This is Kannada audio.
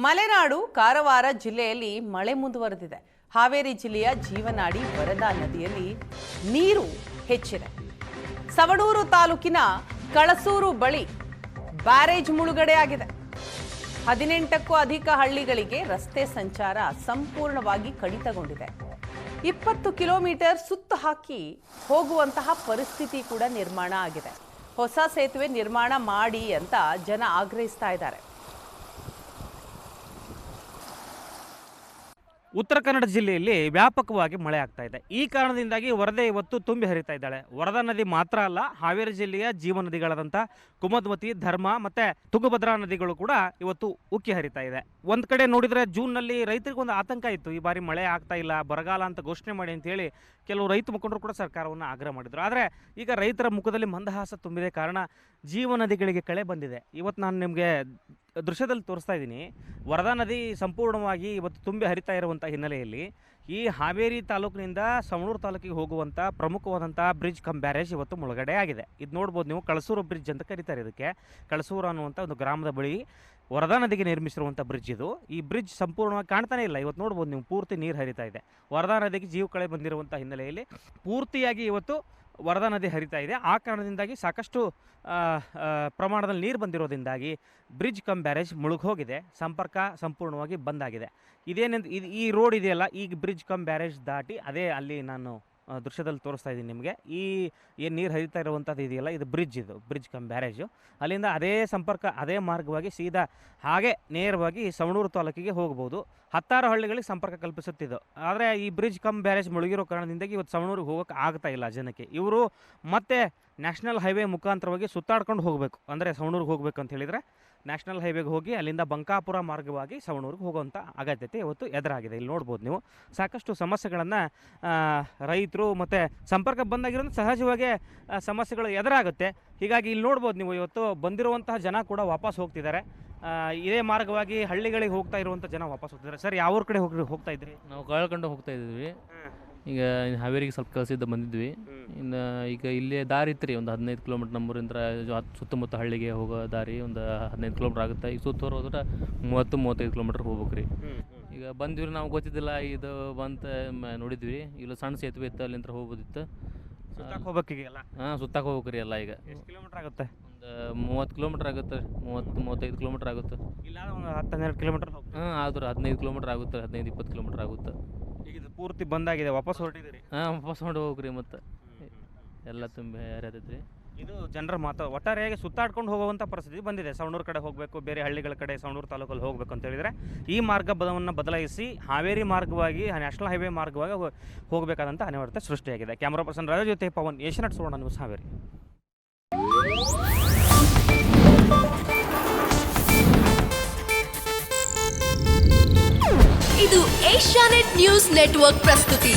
ಮಲೆನಾಡು ಕಾರವಾರ ಜಿಲ್ಲೆಯಲ್ಲಿ ಮಳೆ ಮುಂದುವರೆದಿದೆ. ಹಾವೇರಿ ಜಿಲ್ಲೆಯ ಜೀವನಾಡಿ ವರದಾ ನದಿಯಲ್ಲಿ ನೀರು ಹೆಚ್ಚಿದೆ. ಸವಣೂರು ತಾಲೂಕಿನ ಕಳಸೂರು ಬಳಿ ಬ್ಯಾರೇಜ್ ಮುಳುಗಡೆಯಾಗಿದೆ. 18ಕ್ಕೂ ಅಧಿಕ ಹಳ್ಳಿಗಳಿಗೆ ರಸ್ತೆ ಸಂಚಾರ ಸಂಪೂರ್ಣವಾಗಿ ಕಡಿತಗೊಂಡಿದೆ. 20 ಕಿಲೋಮೀಟರ್ ಸುತ್ತು ಹಾಕಿ ಹೋಗುವಂತಹ ಪರಿಸ್ಥಿತಿ ಕೂಡ ನಿರ್ಮಾಣ ಆಗಿದೆ. ಹೊಸ ಸೇತುವೆ ನಿರ್ಮಾಣ ಮಾಡಿ ಅಂತ ಜನ ಆಗ್ರಹಿಸ್ತಾ ಇದ್ದಾರೆ. ಉತ್ತರ ಕನ್ನಡ ಜಿಲ್ಲೆಯಲ್ಲಿ ವ್ಯಾಪಕವಾಗಿ ಮಳೆ ಆಗ್ತಾ ಇದೆ. ಈ ಕಾರಣದಿಂದಾಗಿ ವರದೆ ಇವತ್ತು ತುಂಬಿ ಹರಿತಾ ಇದ್ದಾಳೆ. ವರದಾ ನದಿ ಮಾತ್ರ ಅಲ್ಲ, ಹಾವೇರಿ ಜಿಲ್ಲೆಯ ಜೀವ ನದಿಗಳಾದಂಥ ಕುಮದ್ವತಿ, ಧರ್ಮ ಮತ್ತು ತುಂಗಭದ್ರಾ ನದಿಗಳು ಕೂಡ ಇವತ್ತು ಉಕ್ಕಿ ಹರಿತಾ ಇದೆ. ಒಂದು ಕಡೆ ನೋಡಿದರೆ ಜೂನ್ನಲ್ಲಿ ರೈತರಿಗೊಂದು ಆತಂಕ ಇತ್ತು, ಈ ಬಾರಿ ಮಳೆ ಆಗ್ತಾ ಇಲ್ಲ, ಬರಗಾಲ ಅಂತ ಘೋಷಣೆ ಮಾಡಿ ಅಂತೇಳಿ ಕೆಲವು ರೈತ ಮುಖಂಡರು ಕೂಡ ಸರ್ಕಾರವನ್ನು ಆಗ್ರಹ ಮಾಡಿದರು. ಆದರೆ ಈಗ ರೈತರ ಮುಖದಲ್ಲಿ ಮಂದಹಾಸ ತುಂಬಿದೆ. ಕಾರಣ ಜೀವ ನದಿಗಳಿಗೆ ಕಳೆ ಬಂದಿದೆ. ಇವತ್ತು ನಾನು ನಿಮಗೆ ದೃಶ್ಯದಲ್ಲಿ ತೋರಿಸ್ತಾ ಇದ್ದೀನಿ. ವರದಾ ನದಿ ಸಂಪೂರ್ಣವಾಗಿ ಇವತ್ತು ತುಂಬಿ ಹರಿತಾ ಇರುವಂಥ ಹಿನ್ನೆಲೆಯಲ್ಲಿ ಈ ಹಾವೇರಿ ತಾಲೂಕಿನಿಂದ ಸವಣೂರು ತಾಲೂಕಿಗೆ ಹೋಗುವಂಥ ಪ್ರಮುಖವಾದಂಥ ಬ್ರಿಡ್ಜ್ ಕಮ್ ಬ್ಯಾರೇಜ್ ಇವತ್ತು ಮುಳುಗಡೆ ಆಗಿದೆ. ಇದು ನೋಡ್ಬೋದು ನೀವು, ಕಳಸೂರು ಬ್ರಿಡ್ಜ್ ಅಂತ ಕರೀತಾರೆ ಇದಕ್ಕೆ. ಕಳಸೂರು ಅನ್ನುವಂಥ ಒಂದು ಗ್ರಾಮದ ಬಳಿ ವರದಾ ನದಿಗೆ ನಿರ್ಮಿಸಿರುವಂಥ ಬ್ರಿಡ್ಜ್ ಇದು. ಈ ಬ್ರಿಡ್ಜ್ ಸಂಪೂರ್ಣವಾಗಿ ಕಾಣ್ತಾನೆ ಇಲ್ಲ. ಇವತ್ತು ನೋಡ್ಬೋದು ನೀವು, ಪೂರ್ತಿ ನೀರು ಹರಿತಾ ಇದೆ. ವರದಾ ನದಿಗೆ ಜೀವ ಕಳೆ ಬಂದಿರುವಂಥ ಹಿನ್ನೆಲೆಯಲ್ಲಿ ಪೂರ್ತಿಯಾಗಿ ಇವತ್ತು ವರದಾ ನದಿ ಹರಿತಾ ಇದೆ. ಆ ಕಾರಣದಿಂದಾಗಿ ಸಾಕಷ್ಟು ಪ್ರಮಾಣದಲ್ಲಿ ನೀರು ಬಂದಿರೋದ್ರಿಂದಾಗಿ ಬ್ರಿಡ್ಜ್ ಕಮ್ ಬ್ಯಾರೇಜ್ ಮುಳುಗೋಗಿದೆ. ಸಂಪರ್ಕ ಸಂಪೂರ್ಣವಾಗಿ ಬಂದಾಗಿದೆ. ಈ ರೋಡ್ ಇದೆಯಲ್ಲ, ಈಗ ಬ್ರಿಡ್ಜ್ ಕಮ್ ಬ್ಯಾರೇಜ್ ದಾಟಿ ಅದೇ ಅಲ್ಲಿ ನಾನು ದೃಶ್ಯದಲ್ಲಿ ತೋರಿಸ್ತಾ ಇದ್ದೀನಿ ನಿಮಗೆ. ಈ ಏನು ನೀರು ಹರಿತಾ ಇರುವಂಥದ್ದು ಇದೆಯಲ್ಲ, ಇದು ಬ್ರಿಡ್ಜ್ ಕಮ್ ಬ್ಯಾರೇಜು. ಅಲ್ಲಿಂದ ಅದೇ ಸಂಪರ್ಕ, ಅದೇ ಮಾರ್ಗವಾಗಿ ಸೀದಾ ಹಾಗೆ ನೇರವಾಗಿ ಸವಣೂರು ತಾಲೂಕಿಗೆ ಹೋಗ್ಬೋದು. 10 ಹಳ್ಳಿಗಳಿಗೆ ಸಂಪರ್ಕ ಕಲ್ಪಿಸುತ್ತಿದ್ದು. ಆದರೆ ಈ ಬ್ರಿಡ್ಜ್ ಕಮ್ ಬ್ಯಾರೇಜ್ ಮುಳುಗಿರೋ ಕಾರಣದಿಂದಾಗಿ ಇವತ್ತು ಸವಣೂರಿಗೆ ಹೋಗೋಕ್ಕೆ ಆಗ್ತಾ ಇಲ್ಲ ಜನಕ್ಕೆ. ಇವರು ಮತ್ತೆ ನ್ಯಾಷನಲ್ ಹೈವೇ ಮುಖಾಂತರವಾಗಿ ಸುತ್ತಾಡ್ಕೊಂಡು ಹೋಗಬೇಕು. ಅಂದರೆ ಸವಣೂರಿಗೆ ಹೋಗಬೇಕು ಅಂತ ಹೇಳಿದರೆ ನ್ಯಾಷನಲ್ ಹೈವೇಗೆ ಹೋಗಿ ಅಲ್ಲಿಂದ ಬಂಕಾಪುರ ಮಾರ್ಗವಾಗಿ ಸವಣೂರಿಗೆ ಹೋಗುವಂಥ ಅಗತ್ಯತೆ ಇವತ್ತು ಎದುರಾಗಿದೆ. ಇಲ್ಲಿ ನೋಡ್ಬೋದು ನೀವು, ಸಾಕಷ್ಟು ಸಮಸ್ಯೆಗಳನ್ನು ರೈತರು ಮತ್ತು ಸಂಪರ್ಕ ಬಂದಾಗಿರೋದು ಸಹಜವಾಗಿ ಸಮಸ್ಯೆಗಳು ಎದುರಾಗುತ್ತೆ. ಹೀಗಾಗಿ ಇಲ್ಲಿ ನೋಡ್ಬೋದು ನೀವು, ಇವತ್ತು ಬಂದಿರುವಂತಹ ಜನ ಕೂಡ ವಾಪಸ್ ಹೋಗ್ತಿದ್ದಾರೆ. ಇದೇ ಮಾರ್ಗವಾಗಿ ಹಳ್ಳಿಗಳಿಗೆ ಹೋಗ್ತಾ ಇರುವಂಥ ಜನ ವಾಪಸ್ ಹೋಗ್ತಿದ್ದಾರೆ. ಸರ್, ಯಾವ ಕಡೆ ಹೋಗ್ತಾ ಇದ್ರಿ? ನಾವು ಕಾಳ್ಕೊಂಡು ಹೋಗ್ತಾ ಇದ್ವಿ. ಈಗ ಹಾವೇರಿಗೆ ಸ್ವಲ್ಪ ಕೆಲಸದಿಂದ ಬಂದಿದ್ವಿ. ಇನ್ನು ಈಗ ಇಲ್ಲೇ ದಾರಿ ಇತ್ತು ರೀ, ಒಂದು 15 ಕಿಲೋಮೀಟ್ರ್ ನಮ್ಮೂರಿಂದ ಸುತ್ತಮುತ್ತ ಹಳ್ಳಿಗೆ ಹೋಗೋ ದಾರಿ ಒಂದು 15 ಕಿಲೋಮೀಟ್ರ್ ಆಗುತ್ತೆ. ಈಗ ಸುತ್ತೂರು ಹೋದ್ರೆ 30-35 ಕಿಲೋಮೀಟ್ರ್ ಹೋಗ್ಬೇಕು ರೀ. ಈಗ ಬಂದ್ವಿ, ನಾವು ಗೊತ್ತಿದ್ದಿಲ್ಲ, ಇದು ಬಂತ ನೋಡಿದ್ವಿ. ಇಲ್ಲ ಸಣ್ಣ ಸೇತುವೆ ಇತ್ತು, ಅಲ್ಲಿಂದ ಹೋಗ್ಬೋದಿತ್ತು. ಹೋಗ್ಬೇಕೀಗೆಲ್ಲ ಸುತ್ತಾಕ ಹೋಗ್ಬೇಕು ರೀ ಎಲ್ಲ. ಈಗ ಎಷ್ಟು ಕಿಲೋಮೀಟ್ರ್ ಆಗುತ್ತೆ? ಒಂದು 30 ಕಿಲೋಮೀಟ್ರ್ ಆಗುತ್ತೆ, 30-35 ಕಿಲೋಮೀಟ್ರ್ ಆಗುತ್ತೆ. ಇಲ್ಲ ಒಂದು 10-12 ಕಿಲೋಮೀಟ್ರ್. ಆದ್ರೆ 15 ಕಿಲೋಮೀಟ್ರ್ ಆಗುತ್ತೆ, 15-20 ಕಿಲೋಮೀಟ್ರ್ ಆಗುತ್ತೆ. ಈಗ ಇದು ಪೂರ್ತಿ ಬಂದಾಗಿದೆ, ವಾಪಸ್ ಹೊರಟಿದ್ದೀರಿ? ವಾಪಸ್ ಮಾಡಿ ಹೋಗ್ರಿ. ಮತ್ತು ಎಲ್ಲ ತುಂಬ ಹರಿಯತೈತ್ರಿ. ಇದು ಜನರ ಮಾತು. ಒಟ್ಟಾರೆಯಾಗಿ ಸುತ್ತಾಡ್ಕೊಂಡು ಹೋಗುವಂಥ ಪರಿಸ್ಥಿತಿ ಬಂದಿದೆ. ಸವಣೂರು ಕಡೆ ಹೋಗಬೇಕು, ಬೇರೆ ಹಳ್ಳಿಗಳ ಕಡೆ ಸವಣೂರು ತಾಲೂಕಲ್ಲಿ ಹೋಗಬೇಕು ಅಂತ ಹೇಳಿದರೆ ಈ ಮಾರ್ಗವನ್ನು ಬದಲಾಯಿಸಿ ಹಾವೇರಿ ಮಾರ್ಗವಾಗಿ, ನ್ಯಾಷನಲ್ ಹೈವೇ ಮಾರ್ಗವಾಗಿ ಹೋಗಬೇಕಾದಂಥ ಅನಿವಾರ್ಯತೆ ಸೃಷ್ಟಿಯಾಗಿದೆ. ಕ್ಯಾಮ್ರಾ ಪರ್ಸನ್ ರಾಜ ಜೊತೆ ಪವನ್, ಏಷ್ಯಾನೆಟ್ ಸುವರ್ಣ ನ್ಯೂಸ್, ಹಾವೇರಿ. ಇದು ಏಷ್ಯಾನೆಟ್ ನ್ಯೂಸ್ ನೆಟ್ವರ್ಕ್ ಪ್ರಸ್ತುತಿ.